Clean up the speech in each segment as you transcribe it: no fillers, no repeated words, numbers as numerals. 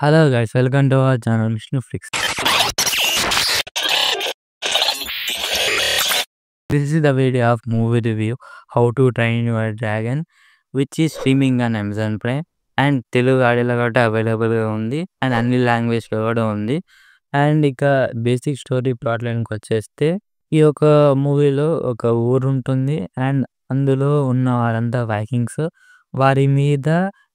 Hello guys, welcome to our channel Vishnu Flix. This is the video of movie review How to Train Your Dragon, which is streaming on Amazon Prime and Telugu ఆడియోలో కూడా అవైలబుల్గా ఉంది and అన్ని లాంగ్వేజ్లో కూడా ఉంది. And ఇక basic story plot లైన్కి వచ్చేస్తే ఈ యొక్క మూవీలో ఒక ఊరు ఉంటుంది అండ్ అందులో ఉన్న వారంతా వైకింగ్స్. వారి మీద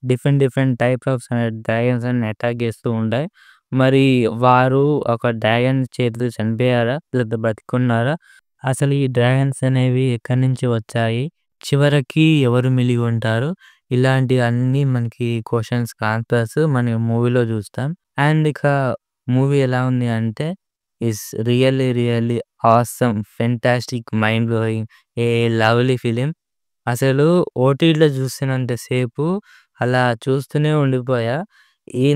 డిఫరెంట్ టైప్స్ ఆఫ్ డ్రాగన్స్ అన్ని అటాక్ చేస్తూ ఉంటాయి. మరి వారు ఒక డ్రాగన్ చేతిలో చనిపోయారా లేదా బ్రతికున్నారా, అసలు ఈ డ్రాగన్స్ అనేవి ఎక్కడి నుంచి వచ్చాయి, చివరికి ఎవరు మిలిగి ఉంటారు, ఇలాంటి అన్ని మనకి క్వశ్చన్స్ ఆన్సర్స్ మన మూవీలో చూస్తాం. అండ్ ఇక మూవీ ఎలా ఉంది అంటే is really awesome, fantastic, mind blowing, a lovely film. అసలు ఓటీటీలో చూస్తున్నంత సేపు అలా చూస్తూనే ఉండిపోయా.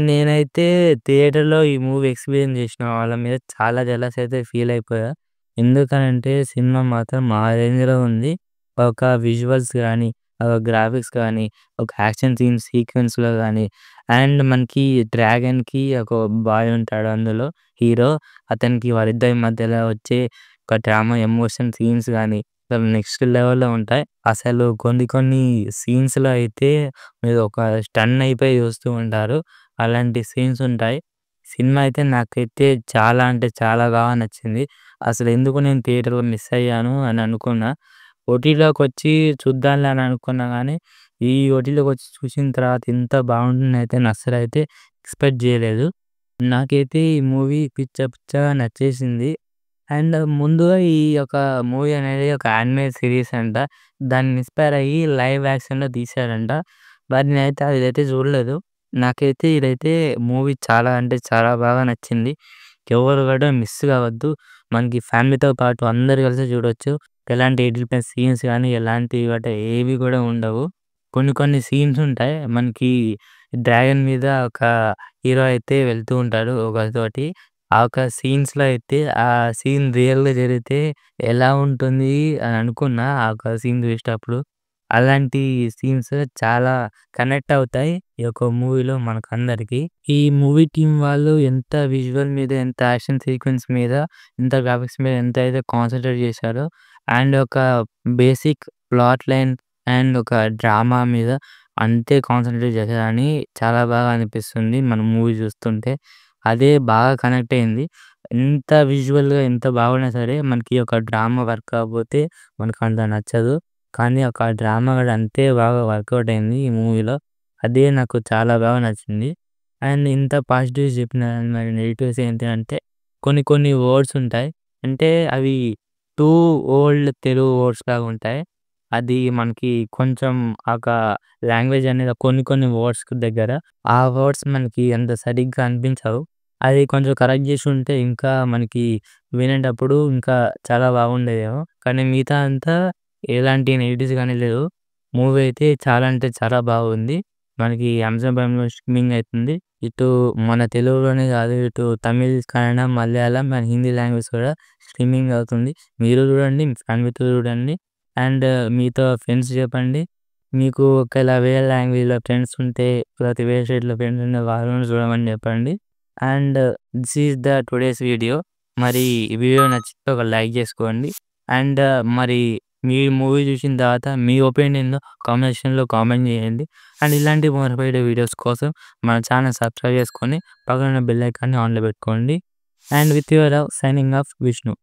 నేనైతే థియేటర్‌లో ఈ మూవీ ఎక్స్‌పీరియన్స్ చేసిన వాళ్ళ మీద చాలా జెలస్ అయితే ఫీల్ అయిపోయా. ఎందుకనంటే సినిమా మాత్రం ఆ రేంజ్‌లో ఉంది. ఒక విజువల్స్ గానీ, గ్రాఫిక్స్ కానీ, ఒక యాక్షన్ సీక్వెన్స్‌లో గానీ, అండ్ మనకి డ్రాగన్‌కి ఒక బాయ్ ఉంటాడు అందులో హీరో. అతనికి వాళ్ళిద్దరి మధ్యలో వచ్చే ఒక డ్రామా ఎమోషన్ సీన్స్ గానీ అసలు నెక్స్ట్ లెవెల్‌లో ఉంటాయి. అసలు కొన్ని సీన్స్‌లో అయితే మీరు ఒక స్టన్ అయిపోయి చూస్తూ ఉంటారు. అలాంటి సీన్స్ ఉంటాయి. సినిమా అయితే నాకైతే చాలా అంటే చాలా బాగా నచ్చింది. అసలు ఎందుకు నేను థియేటర్‌లో మిస్ అయ్యాను అని అనుకున్నా. ఓటీటీలోకొచ్చి చూద్దాంలే అని అనుకున్నా గానీ, ఈ ఓటీటీలోకొచ్చి చూసిన తర్వాత ఇంత బాగుంటుందయితే నేను అస్సలైతే ఎక్స్‌పెక్ట్ చేయలేదు. నాకైతే ఈ మూవీ పిచ్చగా నచ్చేసింది. అండ్ ముందుగా ఈ యొక్క మూవీ అనేది ఒక యానిమే సీరీస్ అంట. దాన్ని ఇన్‌స్పైర్ అయ్యి లైవ్ యాక్షన్‌లో తీశారంట. మరి నేనైతే అదైతే చూడలేదు. నాకైతే ఇదైతే మూవీ చాలా అంటే చాలా బాగా నచ్చింది. ఎవరు కూడా మిస్ కావద్దు. మనకి ఫ్యామిలీతో పాటు అందరూ కలిసి చూడొచ్చు. ఎలాంటి ఎడిట్ సీన్స్ గానీ, ఎలాంటివి గట్టా ఏవి కూడా ఉండవు. కొన్ని సీన్స్ ఉంటాయి. మనకి డ్రాగన్ మీద ఒక హీరో అయితే వెళ్తూ ఉంటాడు ఒకరితోటి. ఆ ఒక సీన్స్‌లో అయితే ఆ సీన్ రియల్‌గా జరిగితే ఎలా ఉంటుంది అని అనుకున్నా ఆ ఒక సీన్ చూసేటప్పుడు. అలాంటి సీన్స్ చాలా కనెక్ట్ అవుతాయి ఈ యొక్క మూవీలో మనకందరికి. ఈ మూవీ టీమ్ వాళ్ళు ఎంత విజువల్ మీద, ఎంత యాక్షన్ సీక్వెన్స్ మీద, ఎంత గ్రాఫిక్స్ మీద ఎంతైతే కాన్సంట్రేట్ చేశారో అండ్ ఒక బేసిక్ ప్లాట్ లైన్ అండ్ ఒక డ్రామా మీద అంతే కాన్సంట్రేట్ చేశారని చాలా బాగా అనిపిస్తుంది మన మూవీ చూస్తుంటే. అదే బాగా కనెక్ట్ అయింది. ఎంత విజువల్‌గా ఎంత బాగున్నా సరే మనకి ఒక డ్రామా వర్క్ కాకపోతే మనకంత నచ్చదు. కానీ ఒక డ్రామా కూడా అంతే బాగా వర్కౌట్ అయింది ఈ మూవీలో. అదే నాకు చాలా బాగా నచ్చింది. అండ్ ఇంత పాజిటివ్స్ చెప్పిన మరి నెగెటివ్స్ ఏంటి అంటే కొన్ని వర్డ్స్ ఉంటాయి. అంటే అవి టూ ఓల్డ్ తెలుగు వర్డ్స్ లాగా ఉంటాయి. అది మనకి కొంచెం ఒక లాంగ్వేజ్ అనేది కొన్ని వర్డ్స్ దగ్గర ఆ వర్డ్స్ మనకి అంత సరిగ్గా అనిపించవు. అది కొంచెం కరెక్ట్ చేసుంటే ఇంకా మనకి వినేటప్పుడు ఇంకా చాలా బాగుండేదేమో. కానీ మిగతా అంతా ఎలాంటి నెగెటివ్స్ గానీ లేవు. మూవీ అయితే చాలా అంటే చాలా బాగుంది. మనకి అమెజాన్ ప్రైమ్‌లో స్ట్రీమింగ్ అయితుంది. ఇటు మన తెలుగులోనే కాదు, ఇటు తమిళ్, కన్నడ, మలయాళం అండ్ హిందీ లాంగ్వేజ్ కూడా స్ట్రీమింగ్ అవుతుంది. మీరు చూడండి, మీ ఫ్యామిలీతో చూడండి అండ్ మీతో ఫ్రెండ్స్ చెప్పండి. మీకు ఒకవేళ వేరే లాంగ్వేజ్‌లో ఫ్రెండ్స్ ఉంటే, లేకపోతే వేరే స్టేట్‌లో ఫ్రెండ్స్ ఉంటే వాళ్ళని చూడమని చెప్పండి. And this is the today's video. మరి ఈ వీడియో నచ్చితే ఒక లైక్ చేసుకోండి. అండ్ మరి మీ మూవీ చూసిన తర్వాత మీ ఒపీనియన్ కామెంట్ సెక్షన్‌లో కామెంట్ చేయండి. అండ్ ఇలాంటి మోటివేటెడ్ వీడియోస్ కోసం మన ఛానల్ సబ్స్క్రైబ్ చేసుకొని పక్కన ఉన్న బెల్ ఐకాన్‌ని ఆన్‌లో పెట్టుకోండి. And with your love signing off Vishnu.